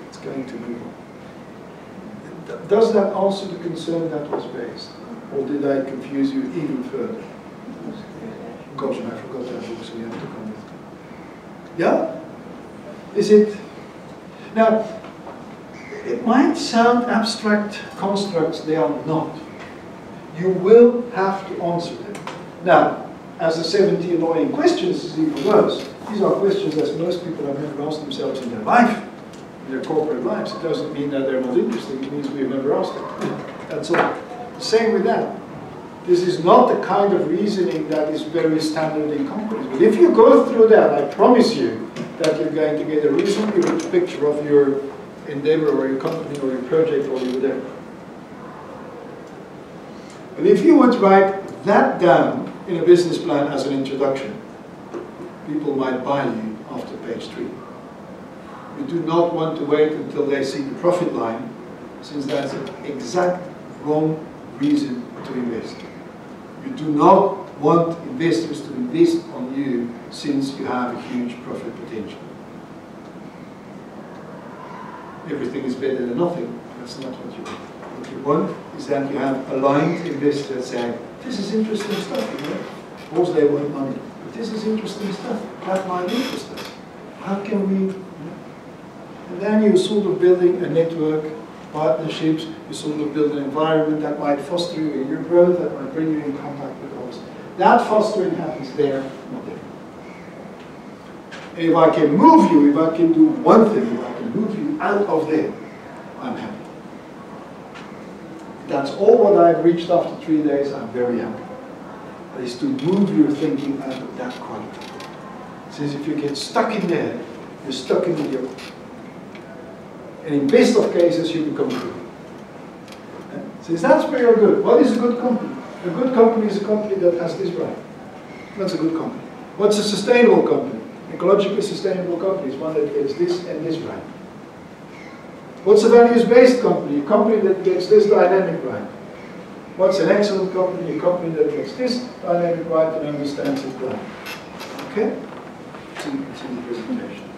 it's going to move on. Does that answer the concern that was raised? Or did I confuse you even further? Gosh, I forgot that book, so you have to come with me. Yeah? Is it? Now, it might sound abstract constructs, they are not. You will have to answer them. Now, as the 70 annoying questions is even worse. These are questions that most people have never asked themselves in their life, in their corporate lives. It doesn't mean that they're not interesting, it means we've never asked them. That's all. Same with that. This is not the kind of reasoning that is very standard in companies. But if you go through that, I promise you that you're going to get a reasonably good picture of your endeavor or your company or your project or your whatever. And if you would write that down in a business plan as an introduction, people might buy you after page 3. You do not want to wait until they see the profit line, since that's an exact wrong reason to invest. You do not want investors to invest on you since you have a huge profit potential. Everything is better than nothing. That's not what you want. What you want is that you have aligned investors that say, this is interesting stuff, you know. Of course they want money, but this is interesting stuff. That might interest us. How can we... And then you're sort of building a network, partnerships, you sort of build an environment that might foster you in your growth, that might bring you in contact with others. That fostering happens there, not there. And if I can move you, if I can do one thing, if I can move you out of there, I'm happy. That's all what I've reached after 3 days, I'm very happy. That is to move your thinking out of that quality. Since if you get stuck in there, you're stuck in the yoke. And in best of cases, you become good. Since that's where you're good, what is a good company? A good company is a company that has this right. That's a good company. What's a sustainable company? Ecologically sustainable company is one that gets this and this right. What's a values-based company? A company that gets this dynamic right. What's an excellent company? A company that gets this dynamic right and understands it right. Okay? It's in the presentation.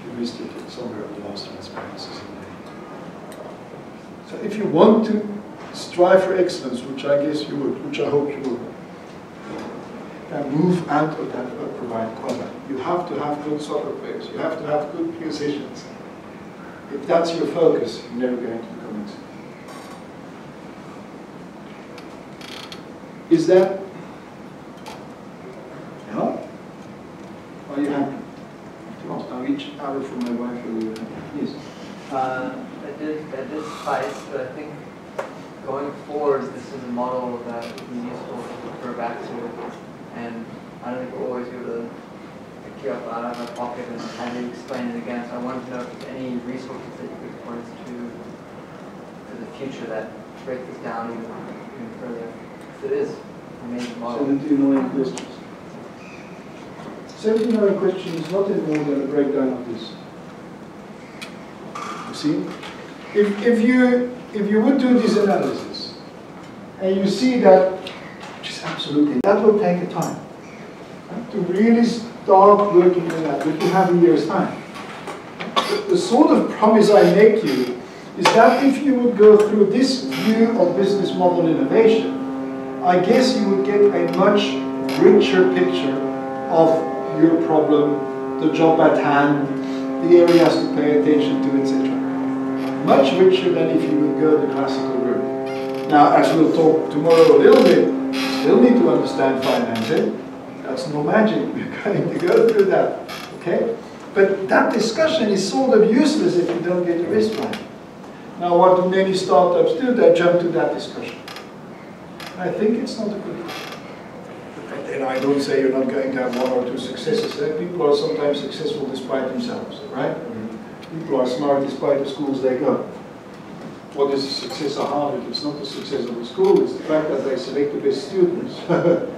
You missed it somewhere on the last transparencies. So if you want to strive for excellence, which I guess you would, which I hope you will, and move out of that provide quadra. You have to have good soccer players. You have to have good musicians. If that's your focus, you're never going to become excellent. Is that? Yeah? Are you happy? I'll each hour from my wife. Yes. That did suffice, but I think going forward, this is a model that would be useful to refer back to. And I don't think we'll always be able to pick you up out of our pocket and have you explain it again. So I wanted to know if there's any resources that you could point us to for the future that break this down even further. Because it is an amazing model. 17 million questions. 17 million questions is not any more than a breakdown of this. You see? If you would do this analysis and you see that, which is absolutely, that will take a time to really start working on that, but you have a year's time. The sort of promise I make you is that if you would go through this view of business model innovation, I guess you would get a much richer picture of your problem, the job at hand, the areas to pay attention to, etc. Much richer than if you would go the classical route. Now, as we'll talk tomorrow a little bit, you still need to understand financing. That's no magic. We're going to go through that. Okay? But that discussion is sort of useless if you don't get the risk right. Now, what do many startups do? They jump to that discussion. I think it's not a good one. And I don't say you're not going to have 1 or 2 successes. People are sometimes successful despite themselves, right? People are smart despite the schools they go. What is the success of Harvard? It's not the success of the school, it's the fact that they select the best students.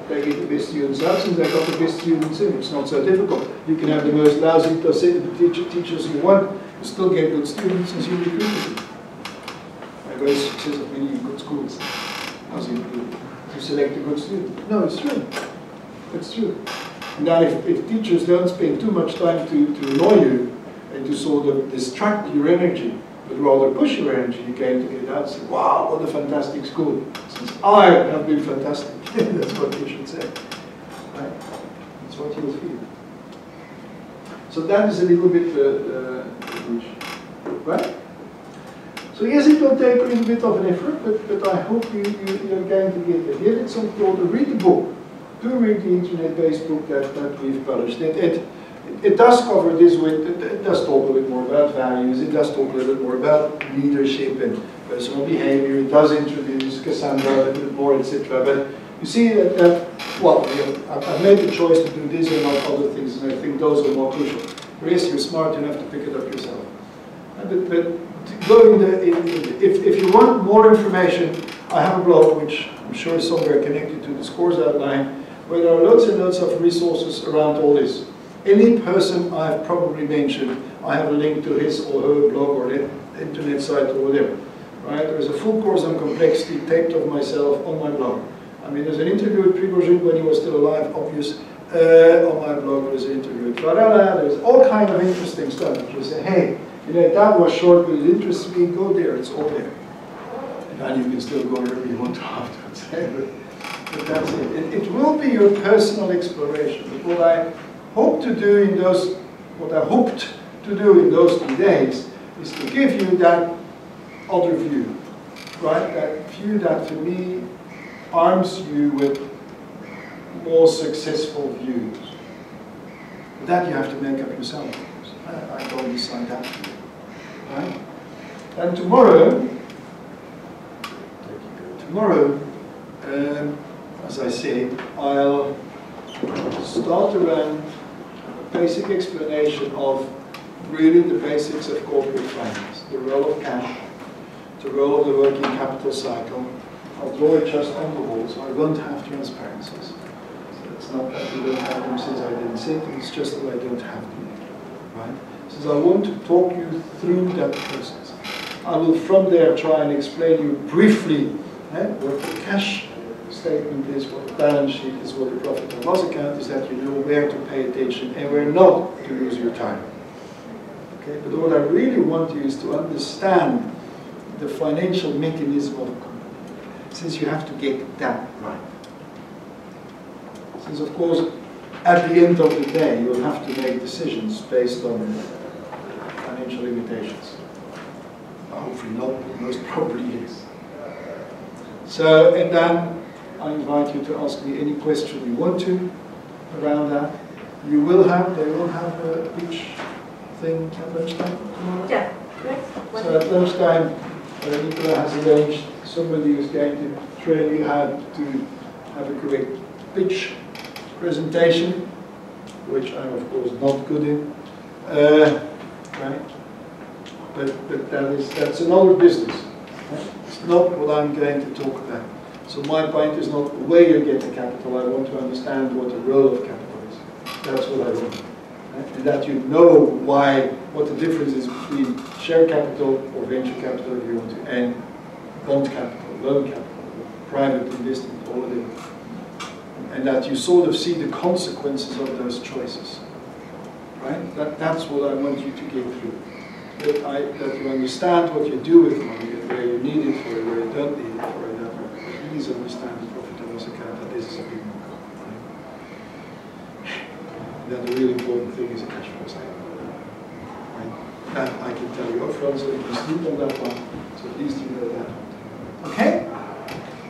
They get the best students out, since they got the best students in. It's not so difficult. You can have the most lousy teachers you want, you still get good students since you recruit them. I got the success of many good schools. How's it do? To select a good student. No, it's true. It's true. Now, if teachers don't spend too much time to annoy you and to sort of distract your energy, but rather push your energy, you came to get out and say, wow, what a fantastic school. Since I have been fantastic. That's what you should say. Right? That's what you'll feel. So that is a little bit the wish. Right? So yes, it will take a little bit of an effort, but I hope you're going to get it. Give it some thought, read the book. Do read the internet-based book that we've published. It does cover this it does talk a bit more about values, it does talk a little bit more about leadership and personal behavior, it does introduce Cassandra a little bit more, etc. But you see well, I've made the choice to do this and not other things, and I think those are more crucial. The rest, you're smart enough to pick it up yourself. But go if you want more information, I have a blog which I'm sure somewhere connected to this course outline, where there are lots and lots of resources around all this. Any person I've probably mentioned, I have a link to his or her blog or internet site or whatever. Right? There's a full course on complexity taped of myself on my blog. I mean, there's an interview with Prigozhin when he was still alive, obvious. On my blog, there's an interview with Varela. There's all kind of interesting stuff. You say, hey, you know, that was short, but it interests me. Go there. It's all there. And then you can still go wherever you want to afterwards. But that's it. It will be your personal exploration. But what I hope to do in those, what I hoped to do in those 2 days, is to give you that other view, right? That view that to me arms you with more successful views. That you have to make up yourself, of course. I don't decide that for you, right? And tomorrow, as I say, I'll start around a basic explanation of really the basics of corporate finance, the role of cash, the role of the working capital cycle. I'll draw it just on the wall, so I won't have transparencies. So it's not that we don't have them since I didn't see them, it's just that I don't have them, right? Since I want to talk you through that process. I will from there try and explain you briefly what the cash statement is, what the balance sheet is, what the profit and loss account is, that you know where to pay attention and where not to lose your time. Okay, but what I really want you is to understand the financial mechanism of a company, since you have to get that right. Since, of course, at the end of the day, you'll have to make decisions based on financial limitations. Hopefully not, but most probably yes. So, and then I invite you to ask me any question you want to around that. They will have a pitch thing at lunchtime tomorrow? Yeah, great. So at lunchtime, Nicola has arranged somebody who's going to train you how to have a correct pitch presentation, which I'm of course not good in, right? But that's another business. Right? It's not what I'm going to talk about. So my point is not where you get the capital. I want to understand what the role of capital is. That's what I want. Right? And that you know what the difference is between share capital or venture capital, if you want to, and bond capital, loan capital, private investment, all of it. And that you sort of see the consequences of those choices. Right? That's what I want you to get through. That you understand what you do with money, and where you need it for it, where you don't need it for it, that you please understand the profit and loss account, that this is a big number. Right? Then the really important thing is a cash flow statement. Right? That I can tell you upfront, so you can sleep on that one, so at least you know that one. Okay?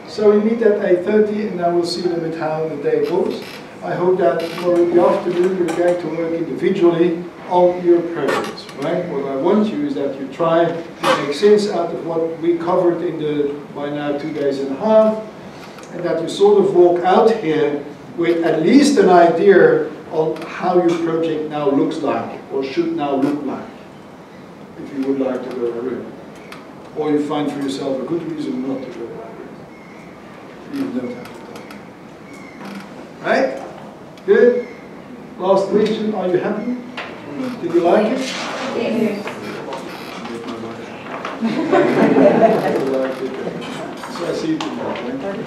So we meet at 8:30, and then we'll see a little bit how the day goes. I hope that tomorrow in the afternoon you're going to work individually on your projects, right? What I want you is that you try to make sense out of what we covered in the, by now, 2.5 days, and that you sort of walk out here with at least an idea on how your project now looks like, or should now look like, if you would like to go that route. Or you find for yourself a good reason not to go that route. You don't have to. Right? Good? Last question, are you happy? Did you like it? Yes. So I see you tomorrow. Right?